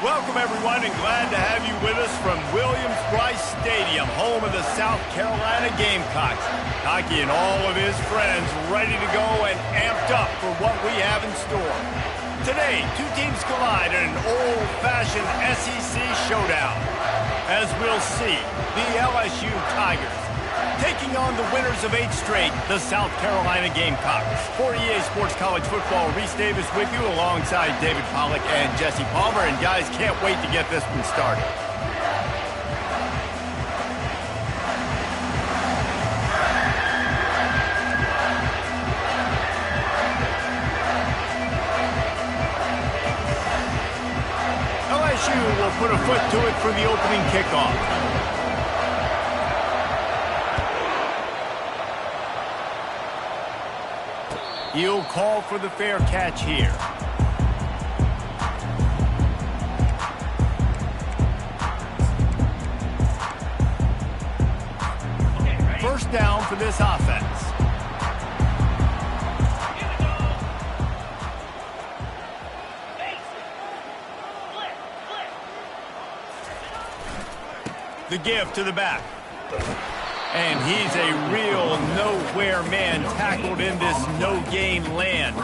Welcome, everyone, and glad to have you with us from Williams-Brice Stadium, home of the South Carolina Gamecocks. Hockey and all of his friends ready to go and amped up for what we have in store. Today, two teams collide in an old-fashioned SEC showdown. As we'll see, the LSU Tigers taking on the winners of 8 straight, the South Carolina Gamecocks. For EA Sports College Football, Reese Davis with you alongside David Pollack and Jesse Palmer. And guys, can't wait to get this one started. LSU will put a foot to it for the opening kickoff. He'll call for the fair catch here. First down for this offense. The give to the back. And he's a real nowhere man tackled in this no-gain land.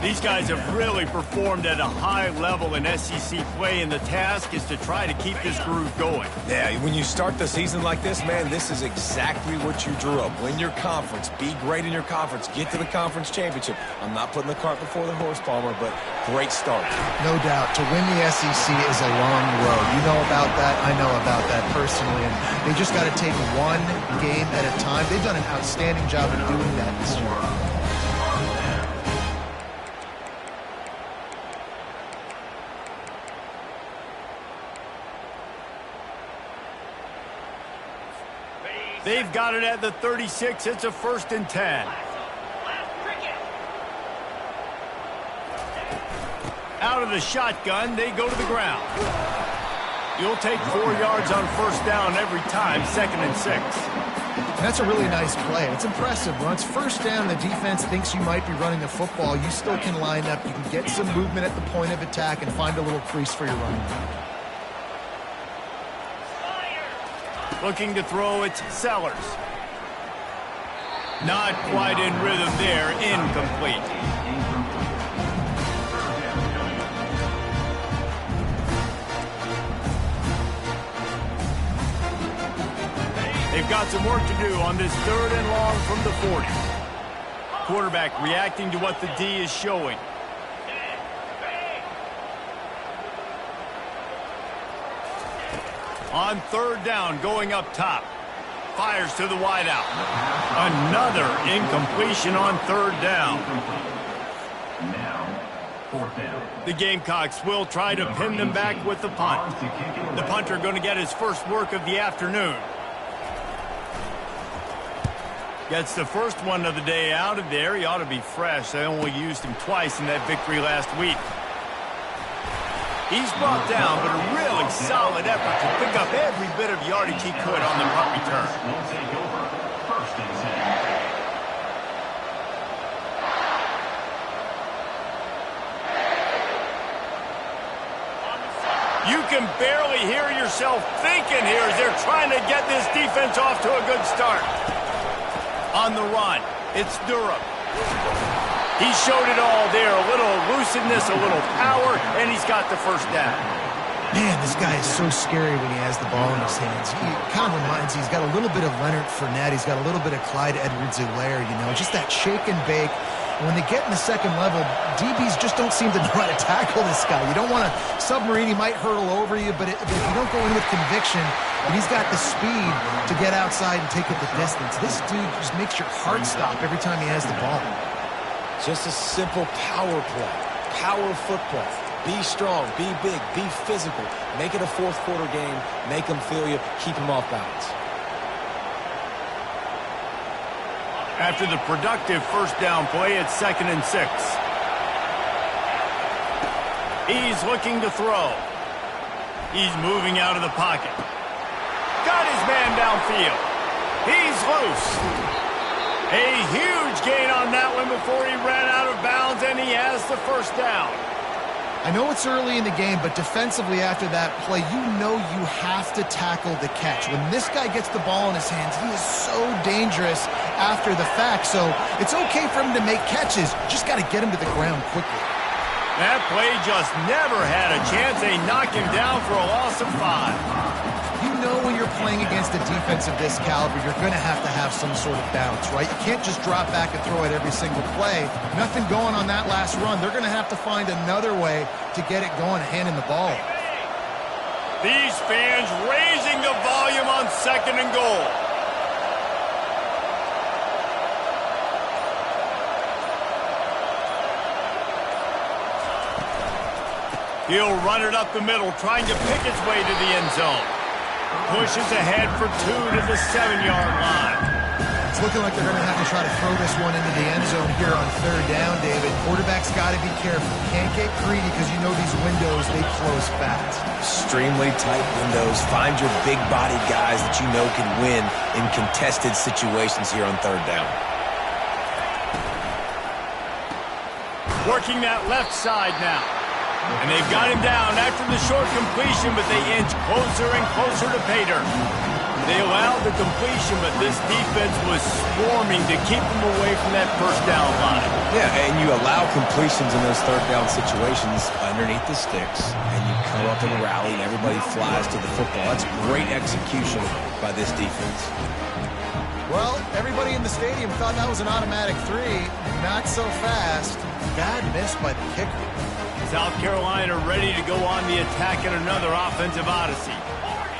These guys have really performed at a high level in SEC play, and the task is to try to keep this groove going. Yeah, when you start the season like this, man, this is exactly what you drew up. Win your conference, be great in your conference, get to the conference championship. I'm not putting the cart before the horse, Palmer, but great start. No doubt. To win the SEC is a long road. You know about that. I know about that personally. And they just got to take one game at a time. They've done an outstanding job of doing that this year. They've got it at the 36. It's a 1st and 10. Out of the shotgun, they go to the ground. You'll take 4 yards on 1st down every time, 2nd and 6. That's a really nice play. It's impressive. When it's 1st down, the defense thinks you might be running the football. You still can line up. You can get some movement at the point of attack and find a little crease for your running back. Looking to throw, it's Sellers. Not quite in rhythm there, incomplete. They've got some work to do on this 3rd and long from the 40. Quarterback reacting to what the D is showing. On 3rd down, going up top. Fires to the wideout. Another incompletion on 3rd down. The Gamecocks will try to pin them back with the punt. The punter going to get his first work of the afternoon. Gets the first one of the day out of there. He ought to be fresh. They only used him twice in that victory last week. He's brought down, but a really solid effort to pick up every bit of yardage he could on the punt return. You can barely hear yourself thinking here as they're trying to get this defense off to a good start. On the run, it's Durham. He showed it all there, a little elusiveness, a little power, and he's got the 1st down. Man, this guy is so scary when he has the ball in his hands. He kind of reminds me, he's got a little bit of Leonard Fournette. He's got a little bit of Clyde Edwards-Helaire, you know, just that shake and bake. And when they get in the 2nd level, DBs just don't seem to know how to tackle this guy. You don't want to submarine. He might hurtle over you, but if you don't go in with conviction, and he's got the speed to get outside and take it the distance. This dude just makes your heart stop every time he has the ball. Just a simple power play, power football. Be strong, be big, be physical. Make it a 4th quarter game. Make them feel you. Keep them off balance. After the productive 1st down play, it's 2nd and 6. He's looking to throw. He's moving out of the pocket. Got his man downfield. He's loose. A huge gain on that one before he ran out of bounds, and he has the 1st down. I know it's early in the game, but defensively after that play, you know you have to tackle the catch. When this guy gets the ball in his hands, he is so dangerous after the fact. So it's okay for him to make catches. Just got to get him to the ground quickly. That play just never had a chance. They knock him down for a loss of 5. You know when you're playing against a defense of this caliber, you're going to have some sort of bounce, right? You can't just drop back and throw it every single play. Nothing going on that last run. They're going to have to find another way to get it going and handing the ball. These fans raising the volume on 2nd and goal. He'll run it up the middle, trying to pick its way to the end zone. Pushes ahead for 2 to the 7-yard line. It's looking like they're going to have to try to throw this one into the end zone here on 3rd down, David. Quarterback's got to be careful. Can't get greedy because you know these windows, they close fast. Extremely tight windows. Find your big-bodied guys that you know can win in contested situations here on 3rd down. Working that left side now. And they've got him down after the short completion, but they inch closer and closer to pay dirt. They allowed the completion, but this defense was swarming to keep them away from that 1st down line. Yeah, and you allow completions in those 3rd down situations underneath the sticks, and you come up and rally, and everybody flies to the football. That's great execution by this defense. Well, everybody in the stadium thought that was an automatic 3. Not so fast. Bad miss by the kicker. South Carolina ready to go on the attack in another offensive odyssey.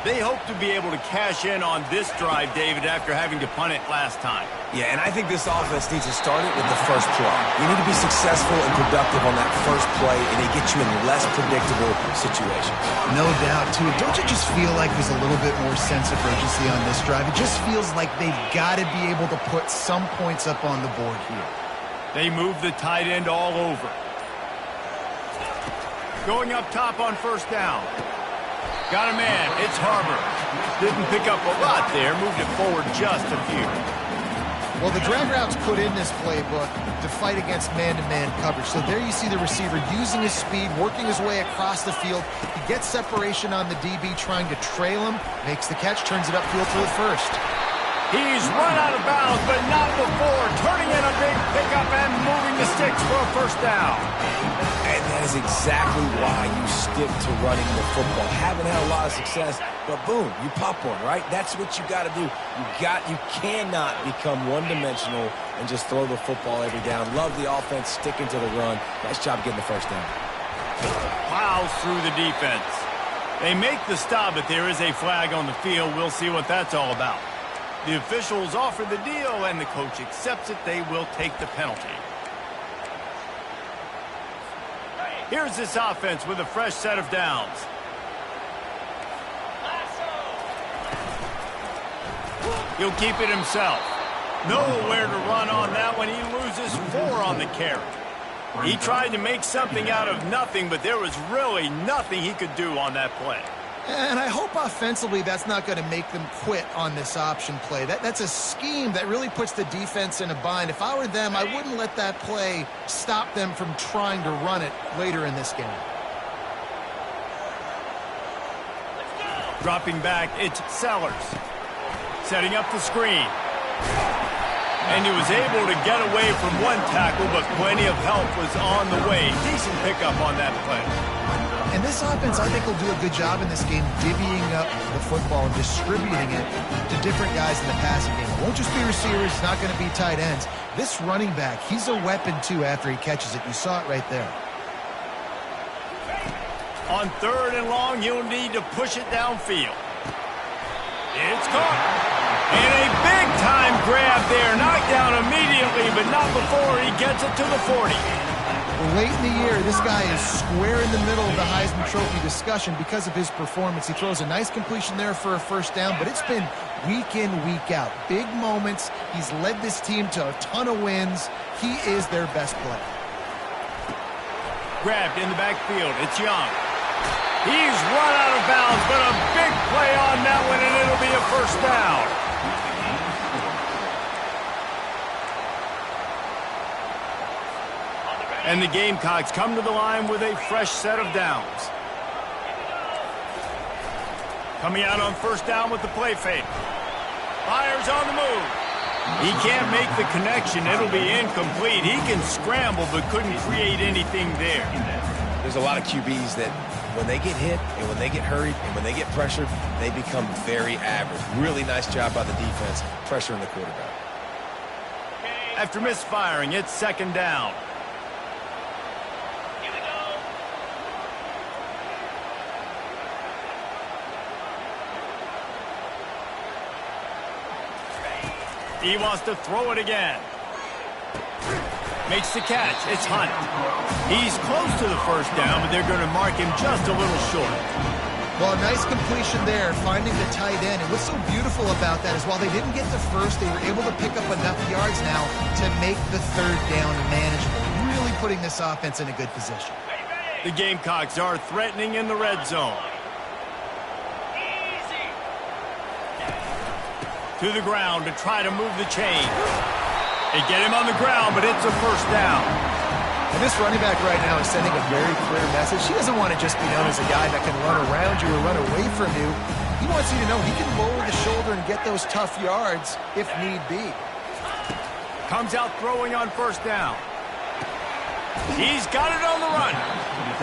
They hope to be able to cash in on this drive, David, after having to punt it last time. Yeah, and I think this offense needs to start it with the first play. You need to be successful and productive on that first play, and it gets you in less predictable situations. No doubt, too. Don't you just feel like there's a little bit more sense of urgency on this drive? It just feels like they've got to be able to put some points up on the board here. They move the tight end all over. Going up top on 1st down. Got a man. It's Harbor. Didn't pick up a lot there. Moved it forward just a few. Well, the drag route's put in this playbook to fight against man-to-man coverage. So there you see the receiver using his speed, working his way across the field. He gets separation on the DB, trying to trail him, makes the catch, turns it upfield for the 1st. He's run out of bounds, but not before. Turning in a big pickup and moving the sticks for a 1st down. And that is exactly why you stick to running the football. Haven't had a lot of success, but boom, you pop one, right? That's what you got to do. You cannot become one-dimensional and just throw the football every down. Love the offense, sticking to the run. Nice job getting the 1st down. Plows through the defense. They make the stop, but there is a flag on the field. We'll see what that's all about. The officials offer the deal, and the coach accepts it. They will take the penalty. Here's this offense with a fresh set of downs. He'll keep it himself. Nowhere to run on that one. He loses 4 on the carry. He tried to make something out of nothing, but there was really nothing he could do on that play. And I hope offensively that's not going to make them quit on this option play. That's a scheme that really puts the defense in a bind. If I were them, I wouldn't let that play stop them from trying to run it later in this game. Dropping back, it's Sellers. Setting up the screen. And he was able to get away from one tackle, but plenty of help was on the way. Decent pickup on that play. And this offense, I think, will do a good job in this game divvying up the football and distributing it to different guys in the passing game. It won't just be receivers. It's not going to be tight ends. This running back, he's a weapon, too, after he catches it. You saw it right there. On 3rd and long, he'll need to push it downfield. It's caught. And a big-time grab there. Knocked down immediately, but not before he gets it to the 40. Late in the year, this guy is square in the middle of the Heisman Trophy discussion because of his performance. He throws a nice completion there for a 1st down, but it's been week in, week out. Big moments. He's led this team to a ton of wins. He is their best player. Grabbed in the backfield. It's Young. He's run out of bounds, but a big play on that one, and it'll be a 1st down. And the Gamecocks come to the line with a fresh set of downs. Coming out on first down with the play fake. Fires on the move. He can't make the connection. It'll be incomplete. He can scramble but couldn't create anything there. There's a lot of QBs that when they get hit and when they get hurried and when they get pressured, they become very average. Really nice job by the defense pressuring the quarterback. After misfiring, it's second down. He wants to throw it again. Makes the catch. It's Hunt. He's close to the first down, but they're going to mark him just a little short. Well, a nice completion there, finding the tight end. And what's so beautiful about that is while they didn't get the first, they were able to pick up enough yards now to make the third down manageable, really putting this offense in a good position. The Gamecocks are threatening in the red zone. To the ground to try to move the chain. They get him on the ground, but it's a first down. And this running back right now is sending a very clear message. He doesn't want to just be known as a guy that can run around you or run away from you. He wants you to know he can lower the shoulder and get those tough yards if need be. Comes out throwing on first down. He's got it on the run.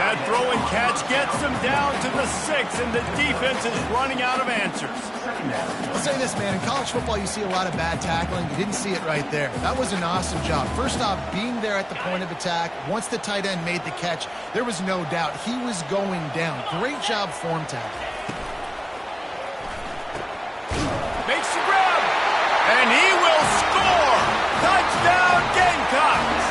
That throw and catch gets him down to the 6, and the defense is running out of answers. I'll say this, man. In college football, you see a lot of bad tackling. You didn't see it right there. That was an awesome job. First off, being there at the point of attack. Once the tight end made the catch, there was no doubt he was going down. Great job form tackle. Makes the grab, and he will score. Touchdown, Gamecocks.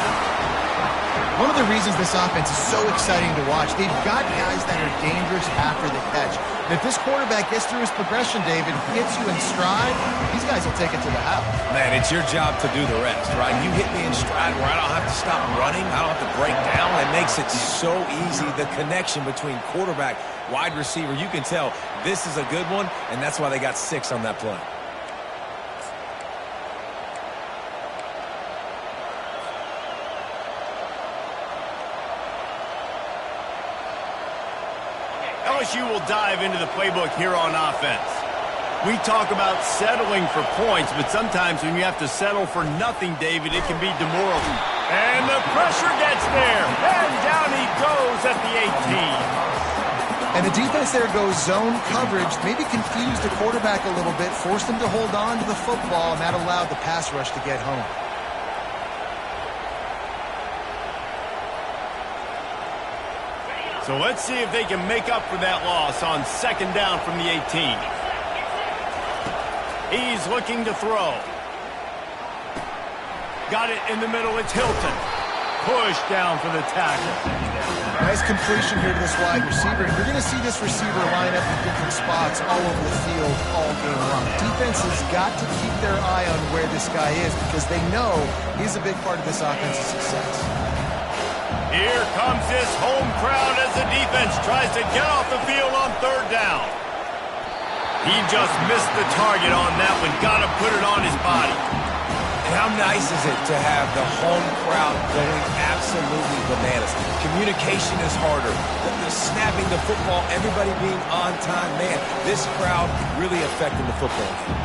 One of the reasons this offense is so exciting to watch, they've got guys that are dangerous after the catch. And if this quarterback gets through his progression, David, hits you in stride, these guys will take it to the house. Man, it's your job to do the rest, right? You hit me in stride where I don't have to stop running. I don't have to break down. It makes it so easy. The connection between quarterback, wide receiver, you can tell this is a good one, and that's why they got 6 on that play. LSU will dive into the playbook here on offense. We talk about settling for points, but sometimes when you have to settle for nothing, David, it can be demoralizing. And the pressure gets there, and down he goes at the 18. And the defense there goes zone coverage, maybe confused the quarterback a little bit, forced him to hold on to the football, and that allowed the pass rush to get home. So let's see if they can make up for that loss on second down from the 18. He's looking to throw. Got it in the middle. It's Hilton. Push down for the tackle. Nice completion here to this wide receiver. And you're going to see this receiver line up in different spots all over the field all game long. Defense has got to keep their eye on where this guy is because they know he's a big part of this offense's success. Here comes this home crowd as the defense tries to get off the field on third down. He just missed the target on that one. Got to put it on his body. And how nice is it to have the home crowd going absolutely bananas? Communication is harder. The snapping the football, everybody being on time. Man, this crowd really affecting the football game.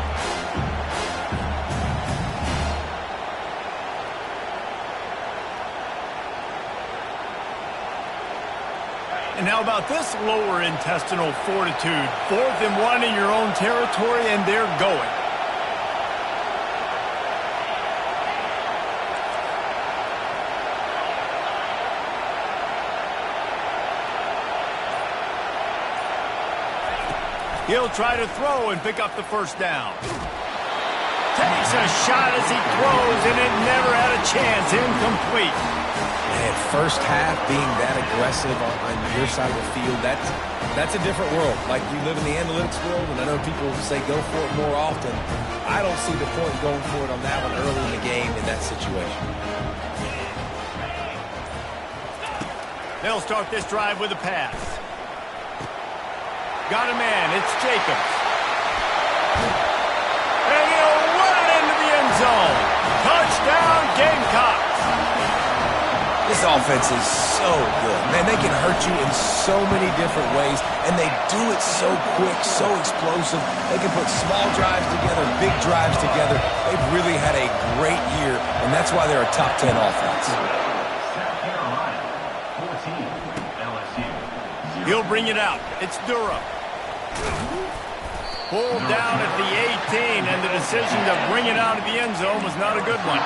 And how about this lower intestinal fortitude? 4th and 1 in your own territory, and they're going. He'll try to throw and pick up the first down. Takes a shot as he throws, and it never had a chance. Incomplete. Man, first half being that aggressive on your side of the field, that's a different world. Like, you live in the analytics world, and I know people say go for it more often. I don't see the point going for it on that one early in the game in that situation. They'll start this drive with a pass. Got a man. It's Jacobs. And he'll run it into the end zone. Touchdown, Gamecocks. This offense is so good. Man, they can hurt you in so many different ways, and they do it so quick, so explosive. They can put small drives together, big drives together. They've really had a great year, and that's why they're a top 10 offense. He'll bring it out. It's Durham. Pulled down at the 18, and the decision to bring it out of the end zone was not a good one.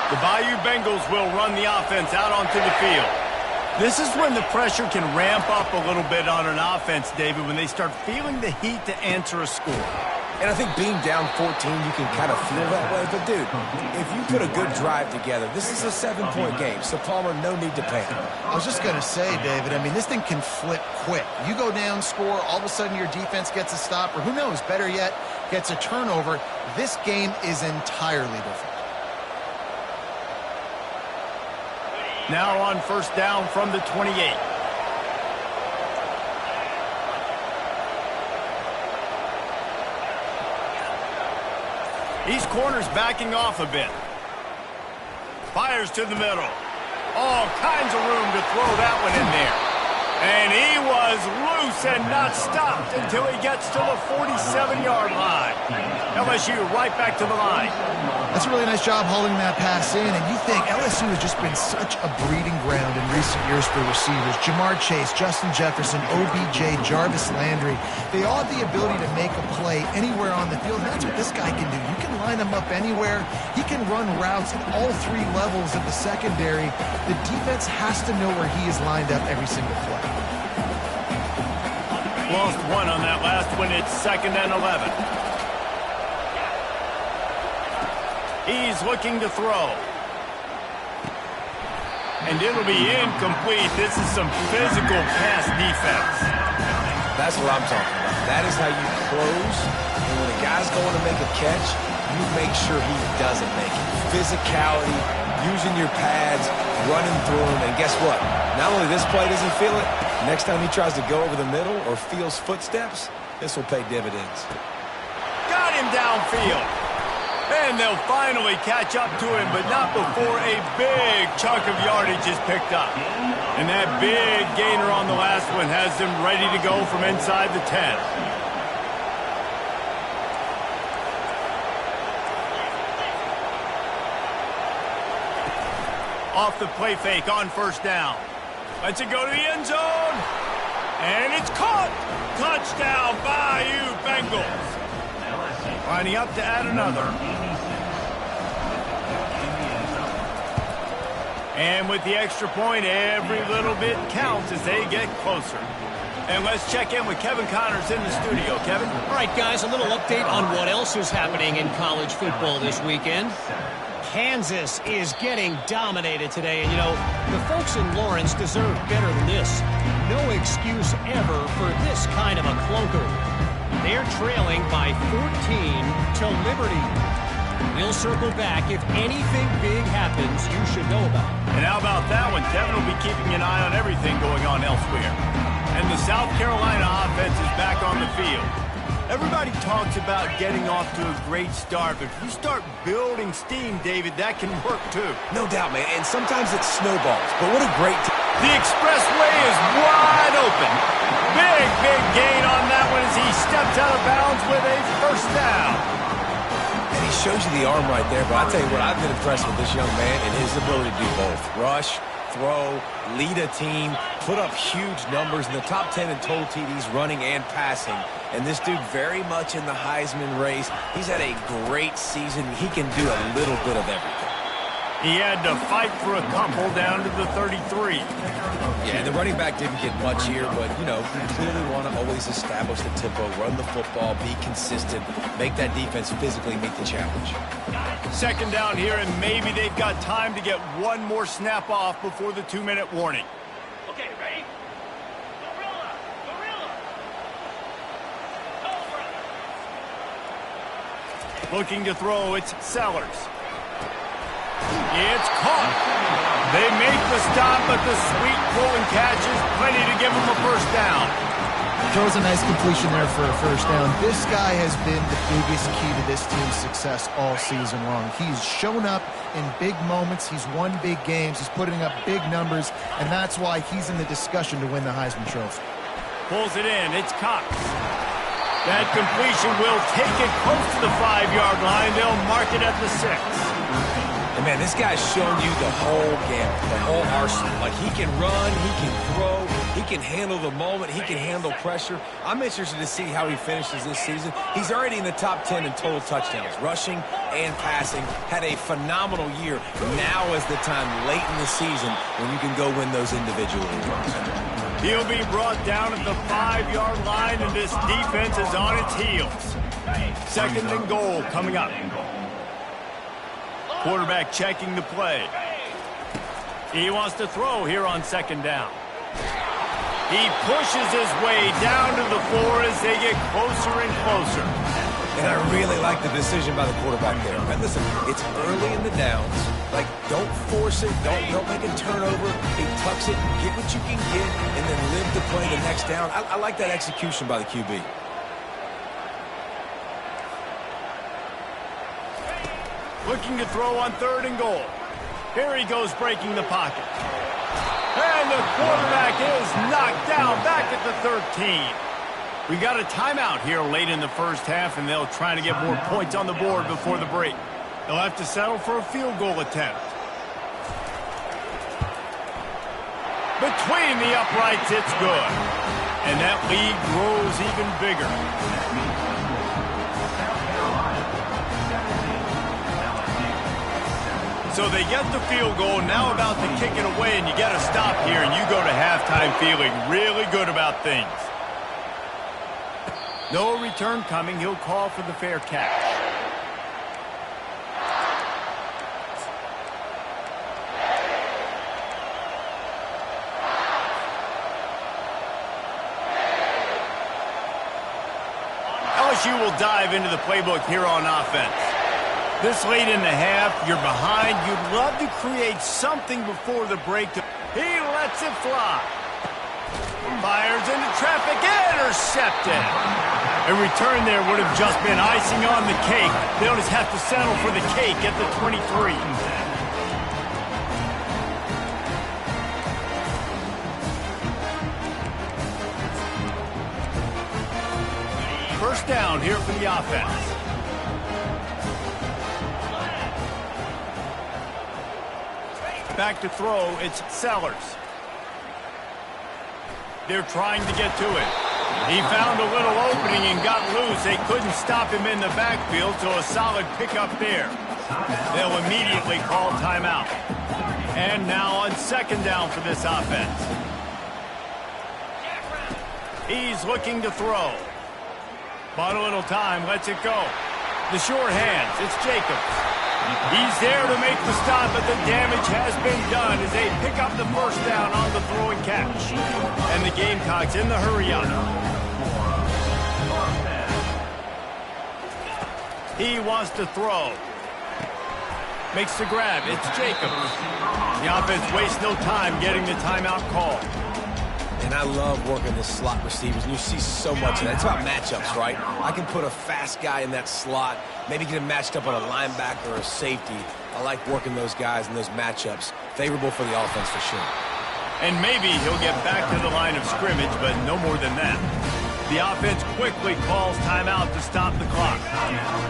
The Bayou Bengals will run the offense out onto the field. This is when the pressure can ramp up a little bit on an offense, David, when they start feeling the heat to answer a score. And I think being down 14, you can kind of feel that way. But, dude, if you put a good drive together, this is a 7-point game. So, Palmer, no need to panic. I was just going to say, David, I mean, this thing can flip quick. You go down, score, all of a sudden your defense gets a stop, or who knows, better yet, gets a turnover. This game is entirely different. Now on first down from the 28. These corners backing off a bit. Fires to the middle. All kinds of room to throw that one in there. And he was loose and not stopped until he gets to the 47-yard line. LSU right back to the line. That's a really nice job hauling that pass in, and you think LSU has just been such a breeding ground in recent years for receivers. Jamar Chase, Justin Jefferson, OBJ, Jarvis Landry. They all have the ability to make a play anywhere on the field, and that's what this guy can do. You can line him up anywhere. He can run routes at all three levels of the secondary. The defense has to know where he is lined up every single play. Lost one on that last one. It's 2nd and 11. He's looking to throw. And it'll be incomplete. This is some physical pass defense. That's what I'm talking about. That is how you close. And when a guy's going to make a catch, you make sure he doesn't make it. Physicality, using your pads, running through them. And guess what? Not only this play does he feel it, next time he tries to go over the middle or feels footsteps, this will pay dividends. Got him downfield. And they'll finally catch up to him, but not before a big chunk of yardage is picked up. And that big gainer on the last one has them ready to go from inside the 10. Off the play fake on first down. Lets it go to the end zone. And it's caught. Touchdown, Bayou Bengals. Lining up to add another. And with the extra point, every little bit counts as they get closer. And let's check in with Kevin Connors in the studio. Kevin? All right, guys, a little update on what else is happening in college football this weekend. Kansas is getting dominated today, and, you know, the folks in Lawrence deserve better than this. No excuse ever for this kind of a clunker. They're trailing by 14 to Liberty. We'll circle back. If anything big happens, you should know about it. And how about that one? Kevin will be keeping an eye on everything going on elsewhere. And the South Carolina offense is back on the field. Everybody talks about getting off to a great start, but if you start building steam, David, that can work too. No doubt, man, and sometimes it snowballs, but what a great... The expressway is wide open. Big gain on that one as he steps out of bounds with a first down. And he shows you the arm right there, but I'll tell you what, I've been impressed with this young man and his ability to do both. Rush, throw, lead a team, put up huge numbers in the top 10 in total TDs running and passing. And this dude very much in the Heisman race. He's had a great season. He can do a little bit of everything. He had to fight for a couple down to the 33. Yeah, the running back didn't get much here, but, you know, you clearly want to always establish the tempo, run the football, be consistent, make that defense physically meet the challenge. Second down here, and maybe they've got time to get one more snap off before the 2-minute warning. Okay, ready? Looking to throw, it's Sellers. It's caught. They make the stop, but the sweet throwing catch is plenty to give them a first down. Throws a nice completion there for a first down. This guy has been the biggest key to this team's success all season long. He's shown up in big moments. He's won big games. He's putting up big numbers, and that's why he's in the discussion to win the Heisman Trophy. Pulls it in. It's Cox. That completion will take it close to the 5-yard line. They'll mark it at the 6. And man, this guy's shown you the whole gamut, the whole arsenal. Like, he can run, he can throw, he can handle the moment, he can handle pressure. I'm interested to see how he finishes this season. He's already in the top 10 in total touchdowns, rushing and passing. Had a phenomenal year. Now is the time late in the season when you can go win those individual awards. He'll be brought down at the 5-yard line, and this defense is on its heels. 2nd and goal coming up. Quarterback checking the play. He wants to throw here on 2nd down. He pushes his way down to the floor as they get closer and closer. And I really like the decision by the quarterback there. And listen, it's early in the downs. Like, don't force it. Don't make a turnover. He tucks it, get what you can get, and then live to play the next down. I like that execution by the QB. Looking to throw on 3rd and goal. Here he goes breaking the pocket. And the quarterback is knocked down back at the 13. We got a timeout here late in the first half, and they'll try to get more points on the board before the break. They'll have to settle for a field goal attempt. Between the uprights, it's good. And that lead grows even bigger. So they get the field goal, now about to kick it away, and you got to stop here, and you go to halftime feeling really good about things. No return coming. He'll call for the fair catch. LSU will dive into the playbook here on offense. This late in the half, you're behind. You'd love to create something before the break. He lets it fly. Fires into traffic, intercepted. A return there would have just been icing on the cake. They'll just have to settle for the cake at the 23. First down here for the offense. Back to throw, it's Sellers. They're trying to get to it. He found a little opening and got loose. They couldn't stop him in the backfield, so a solid pickup there. They'll immediately call timeout. And now on 2nd down for this offense. He's looking to throw. Bought a little time, lets it go. The short hands, it's Jacobs. He's there to make the stop, but the damage has been done as they pick up the first down on the throwing catch. And the Gamecocks in the hurry-up. He wants to throw. Makes the grab. It's Jacobs. The offense wastes no time getting the timeout call. And I love working the slot receivers, and you see so much of that. It's about matchups, right? I can put a fast guy in that slot, maybe get him matched up on a linebacker or a safety. I like working those guys in those matchups. Favorable for the offense for sure. And maybe he'll get back to the line of scrimmage, but no more than that. The offense quickly calls timeout to stop the clock.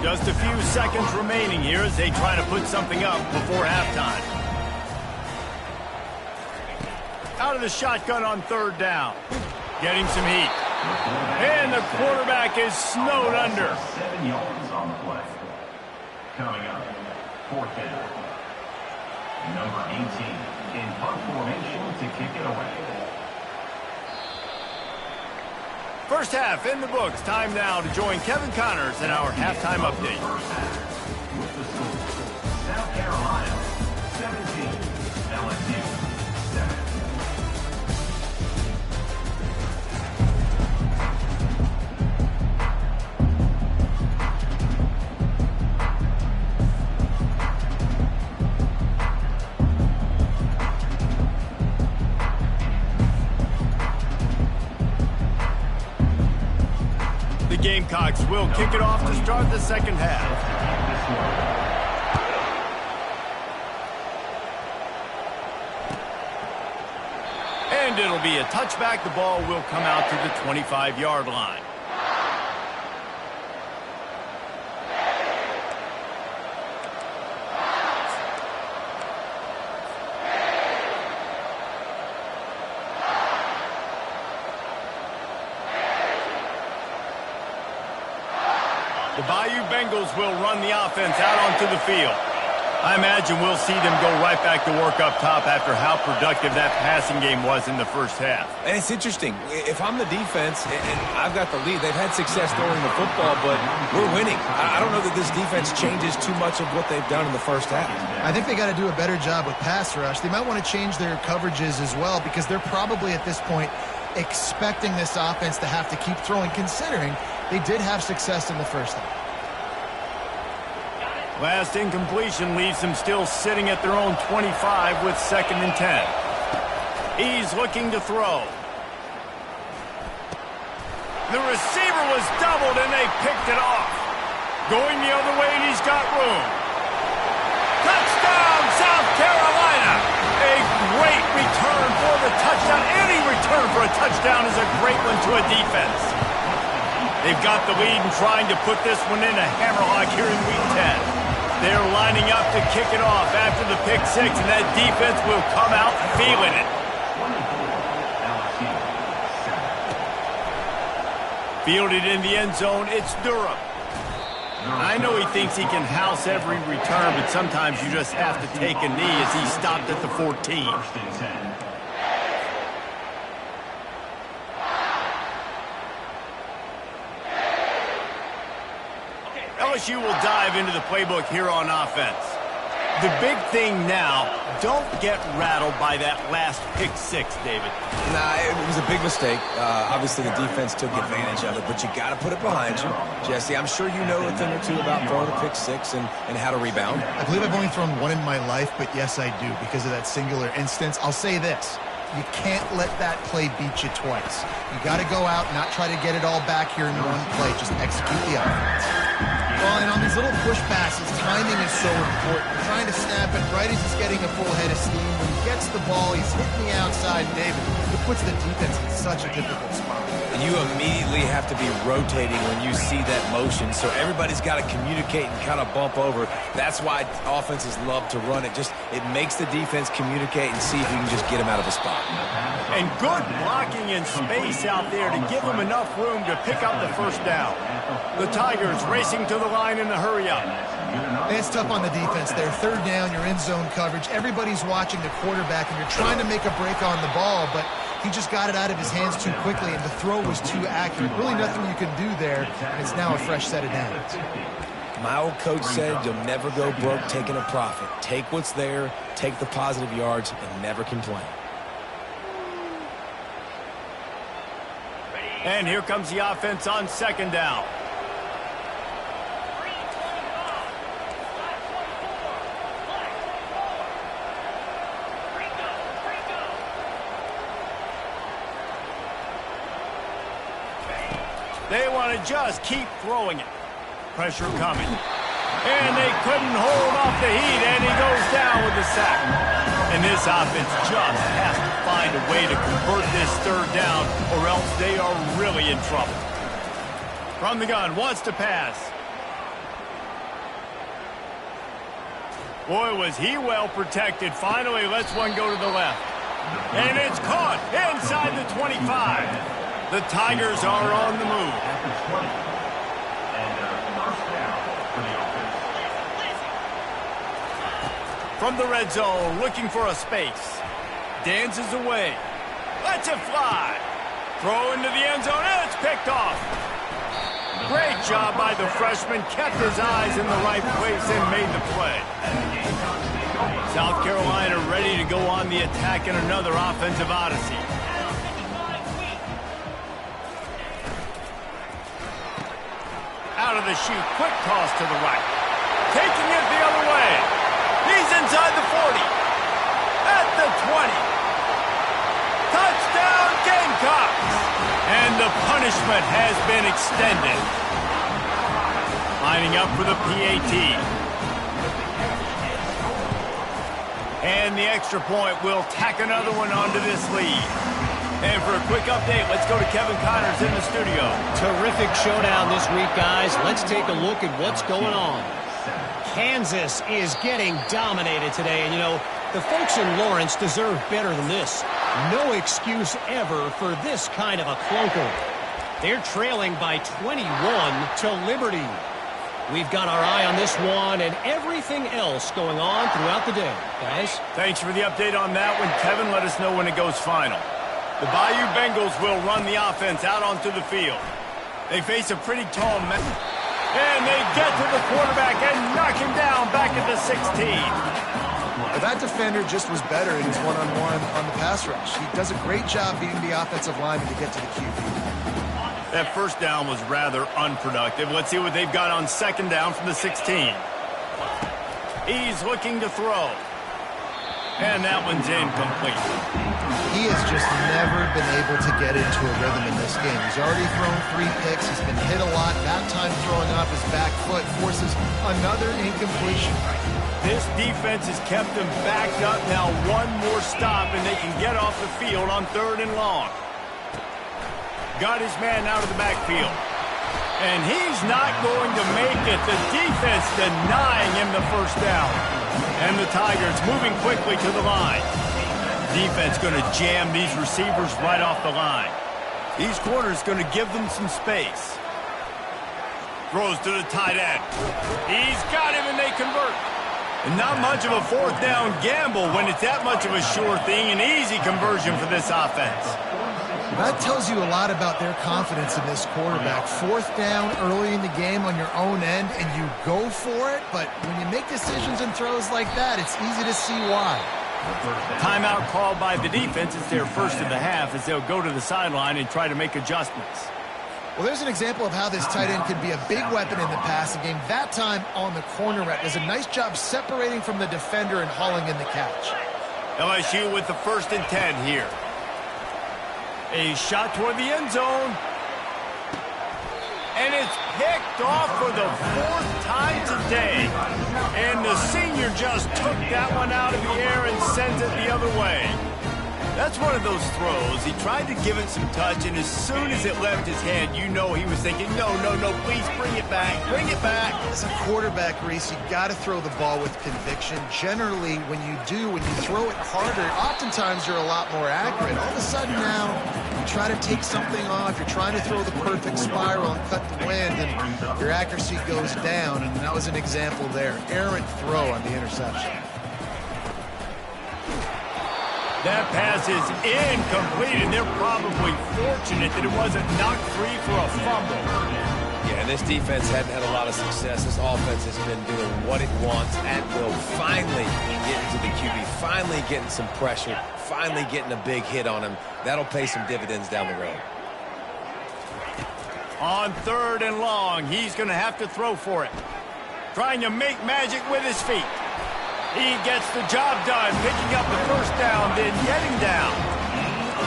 Just a few seconds remaining here as they try to put something up before halftime. Out of the shotgun on 3rd down. Getting some heat. And the quarterback is snowed under. 7 yards on the play. Coming up, 4th down. Number 18 in punt formation to kick it away. First half in the books. Time now to join Kevin Connors in our halftime update. With the score, South Carolina 17, LSU 7. The Gamecocks will kick it off to start the second half. And it'll be a touchback. The ball will come out to the 25-yard line. The Bayou Bengals will run the offense out onto the field. I imagine we'll see them go right back to work up top after how productive that passing game was in the first half. And it's interesting. If I'm the defense and I've got the lead, they've had success throwing the football, but we're winning. I don't know that this defense changes too much of what they've done in the first half. I think they got to do a better job with pass rush. They might want to change their coverages as well because they're probably at this point expecting this offense to have to keep throwing, considering they did have success in the first half. Last incompletion leaves them still sitting at their own 25 with 2nd and 10. He's looking to throw. The receiver was doubled and they picked it off. Going the other way and he's got room. Touchdown, South Carolina! A great return for the touchdown. Any return for a touchdown is a great one to a defense. They've got the lead and trying to put this one in a hammerlock here in Week 10. They're lining up to kick it off after the pick six, and that defense will come out feeling it. Fielded in the end zone, it's Durham. I know he thinks he can house every return, but sometimes you just have to take a knee as he stopped at the 14. LSU will dive into the playbook here on offense. The big thing now, don't get rattled by that last pick six, David. Nah, it was a big mistake. Obviously, the defense took advantage of it, but you got to put it behind you. Jesse, I'm sure you know a thing or two about throwing a pick six and how to rebound. I believe I've only thrown one in my life, but yes, I do because of that singular instance. I'll say this. You can't let that play beat you twice. You got to go out and not try to get it all back here in one play. Just execute the offense. Well, and on these little push passes, timing is so important. You're trying to snap it right as he's getting a full head of steam. When he gets the ball, he's hitting the outside, David. It puts the defense in such a difficult spot. And you immediately have to be rotating when you see that motion, so everybody's got to communicate and kind of bump over. That's why offenses love to run it. It makes the defense communicate and see if you can just get him out of a spot. And good blocking in space out there to give him enough room to pick up the first down. The Tigers racing to the line in the hurry-up. It's tough on the defense there. 3rd down, you're in zone coverage. Everybody's watching the quarterback, and you're trying to make a break on the ball, but he just got it out of his hands too quickly, and the throw was too accurate. Really nothing you can do there, and it's now a fresh set of downs. My old coach said you'll never go broke taking a profit. Take what's there, take the positive yards, and never complain. And here comes the offense on 2nd down. They want to just keep throwing it. Pressure coming. And they couldn't hold off the heat, and he goes down with the sack. And this offense just has to find a way to convert this 3rd down, or else they are really in trouble. From the gun, wants to pass. Boy, was he well protected. Finally lets one go to the left. And it's caught inside the 25. The Tigers are on the move. From the red zone, looking for a space. Dances away. Lets it fly. Throw into the end zone, and it's picked off. Great job by the freshman. Kept his eyes in the right place and made the play. South Carolina ready to go on the attack in another offensive odyssey. Out of the chute, quick toss to the right. Taking it the other way. He's inside the 40. At the 20. Touchdown Gamecocks. And the punishment has been extended. Lining up for the PAT. And the extra point will tack another one onto this lead. And for a quick update, let's go to Kevin Connors in the studio. Terrific showdown this week, guys. Let's take a look at what's going on. Kansas is getting dominated today. And, you know, the folks in Lawrence deserve better than this. No excuse ever for this kind of a clunker. They're trailing by 21 to Liberty. We've got our eye on this one and everything else going on throughout the day, guys. Thanks for the update on that one, Kevin. Let us know when it goes final. The Bayou Bengals will run the offense out onto the field. They face a pretty tall man. And they get to the quarterback and knock him down back at the 16. Well, that defender just was better in his one-on-one on the pass rush. He does a great job beating the offensive lineman to get to the QB. That first down was rather unproductive. Let's see what they've got on second down from the 16. He's looking to throw. And that one's incomplete. He has just never been able to get into a rhythm in this game. He's already thrown 3 picks. He's been hit a lot. That time throwing off his back foot forces another incompletion. This defense has kept them backed up. Now one more stop and they can get off the field on 3rd and long. Got his man out of the backfield. And he's not going to make it. The defense denying him the first down. And the Tigers moving quickly to the line. Defense going to jam these receivers right off the line. These corners going to give them some space. Throws to the tight end. He's got him and they convert. And not much of a 4th down gamble when it's that much of a sure thing. An easy conversion for this offense. That tells you a lot about their confidence in this quarterback. 4th down early in the game on your own end, and you go for it. But when you make decisions and throws like that, it's easy to see why. Timeout called by the defense. It's their first of the half as they'll go to the sideline and try to make adjustments. Well, there's an example of how this tight end could be a big weapon in the passing game. That time on the corner route does a nice job separating from the defender and hauling in the catch. LSU with the 1st and 10 here. A shot toward the end zone. And it's picked off for the 4th time today. And the senior just took that one out of the air and sends it the other way. That's one of those throws. He tried to give it some touch, and as soon as it left his hand, you know he was thinking, no, please bring it back, bring it back. As a quarterback, Reese, you got to throw the ball with conviction. Generally, when you throw it harder, oftentimes you're a lot more accurate. All of a sudden now, you try to take something off, you're trying to throw the perfect spiral and cut the wind, and your accuracy goes down, and that was an example there. Errant throw on the interception. That pass is incomplete, and they're probably fortunate that it wasn't knocked free for a fumble. Yeah, this defense hadn't had a lot of success. This offense has been doing what it wants and will finally get into the QB, finally getting some pressure, finally getting a big hit on him. That'll pay some dividends down the road. On 3rd and long, he's going to have to throw for it. Trying to make magic with his feet. He gets the job done, picking up the 1st down, then getting down.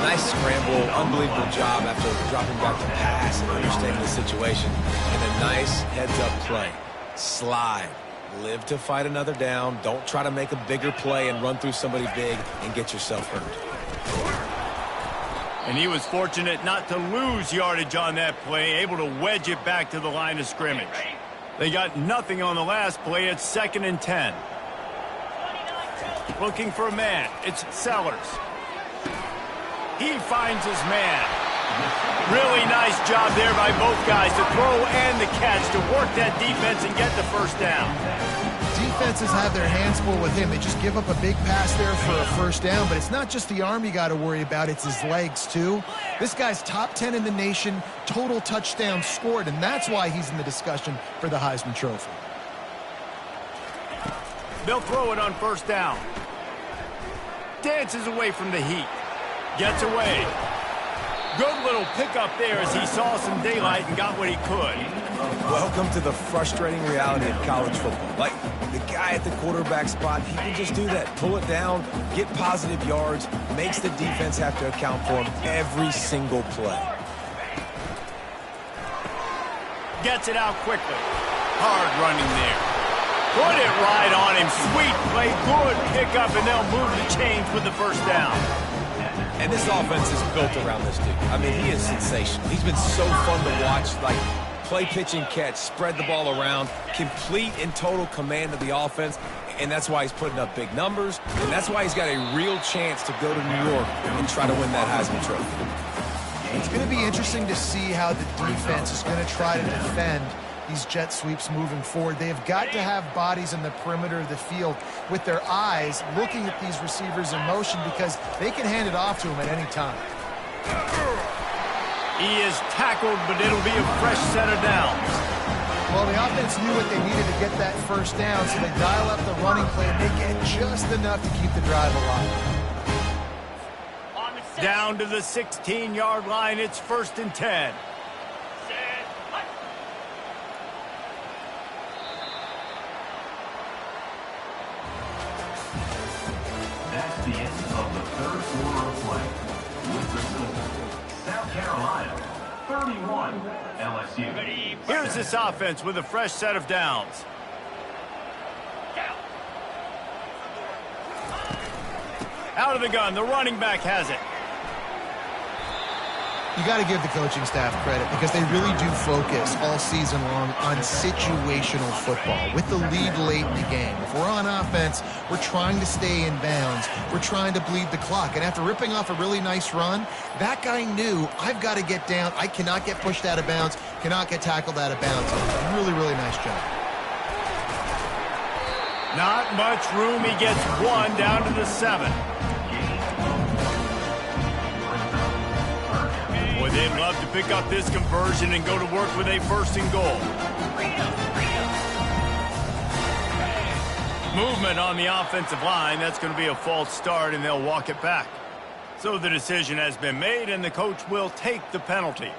Nice scramble, unbelievable job after dropping back to pass and understanding the situation. And a nice heads-up play. Slide. Live to fight another down. Don't try to make a bigger play and run through somebody big and get yourself hurt. And he was fortunate not to lose yardage on that play, able to wedge it back to the line of scrimmage. They got nothing on the last play. It's 2nd and 10. Looking for a man. It's Sellers. He finds his man. Really nice job there by both guys to throw and the catch to work that defense and get the 1st down. Defenses have their hands full with him. They just give up a big pass there for a 1st down, but it's not just the arm you got to worry about, it's his legs too. This guy's top 10 in the nation, total touchdowns scored, and that's why he's in the discussion for the Heisman Trophy. They'll throw it on 1st down. Dances away from the heat. Gets away. Good little pickup there as he saw some daylight and got what he could. Welcome to the frustrating reality of college football. Like, the guy at the quarterback spot, he can just do that. Pull it down, get positive yards, makes the defense have to account for him every single play. Gets it out quickly. Hard running there. Put it right on him. Sweet play. Good pickup, and they'll move the chains with the first down. And this offense is built around this dude. I mean, he is sensational. He's been so fun to watch. Like, play, pitch, and catch, spread the ball around, complete and total command of the offense, and that's why he's putting up big numbers, and that's why he's got a real chance to go to New York and try to win that Heisman Trophy. It's going to be interesting to see how the defense is going to try to defend these jet sweeps moving forward. They have got to have bodies in the perimeter of the field with their eyes looking at these receivers in motion because they can hand it off to them at any time. He is tackled, but it'll be a fresh set of downs. Well, the offense knew what they needed to get that first down, so they dial up the running play and they get just enough to keep the drive alive. Down to the 16-yard line. It's 1st and 10. That's the end of the third quarter of play. With the score, South Carolina 31, LSU. Here's this offense with a fresh set of downs. Out of the gun, the running back has it. You got to give the coaching staff credit because they really do focus all season long on situational football with the lead late in the game. If we're on offense, we're trying to stay in bounds. We're trying to bleed the clock. And after ripping off a really nice run, that guy knew, I've got to get down. I cannot get pushed out of bounds, cannot get tackled out of bounds. Really, really nice job. Not much room. He gets one down to the 7. Boy, they'd love to pick up this conversion and go to work with a 1st and goal. Movement on the offensive line. That's going to be a false start, and they'll walk it back. So the decision has been made, and the coach will take the penalty.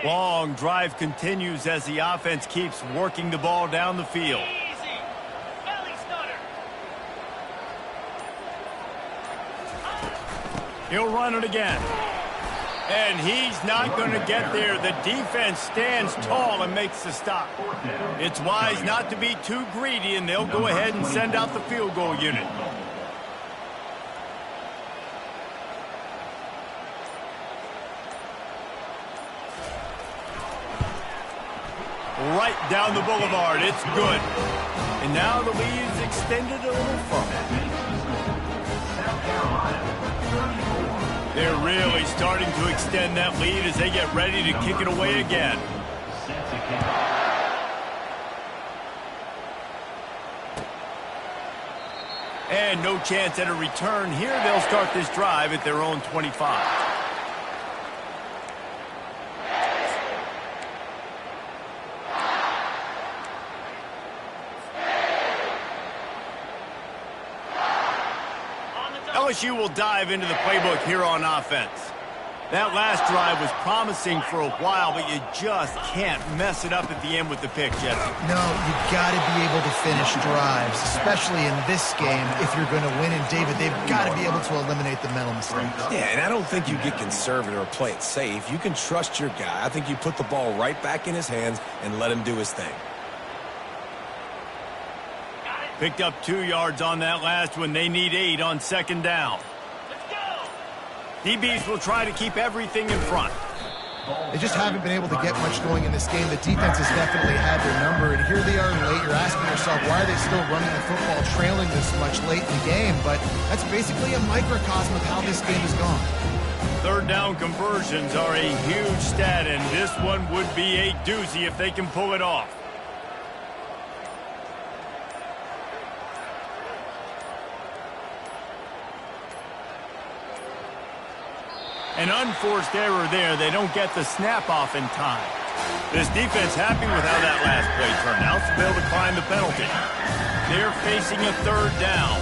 Long drive continues as the offense keeps working the ball down the field. He'll run it again. And he's not going to get there. The defense stands tall and makes the stop. It's wise not to be too greedy, and they'll go ahead and send out the field goal unit. Right down the boulevard. It's good. And now the lead is extended a little further. They're really starting to extend that lead as they get ready to kick it away again. And no chance at a return here. They'll start this drive at their own 25. LSU will dive into the playbook here on offense. That last drive was promising for a while, but you just can't mess it up at the end with the pick, Jesse. No, you got to be able to finish drives, especially in this game if you're going to win. And, David, they've got to be able to eliminate the mental mistakes. Yeah, and I don't think you get conservative or play it safe. You can trust your guy. I think you put the ball right back in his hands and let him do his thing. Picked up 2 yards on that last one. They need 8 on 2nd down. Let's go! DBs will try to keep everything in front. They just haven't been able to get much going in this game. The defense has definitely had their number, and here they are late. You're asking yourself, why are they still running the football trailing this much late in the game? But that's basically a microcosm of how this game has gone. 3rd down conversions are a huge stat, and this one would be a doozy if they can pull it off. An unforced error there. They don't get the snap off in time. This defense happy with how that last play turned out, so they'll decline the penalty. They're facing a 3rd down.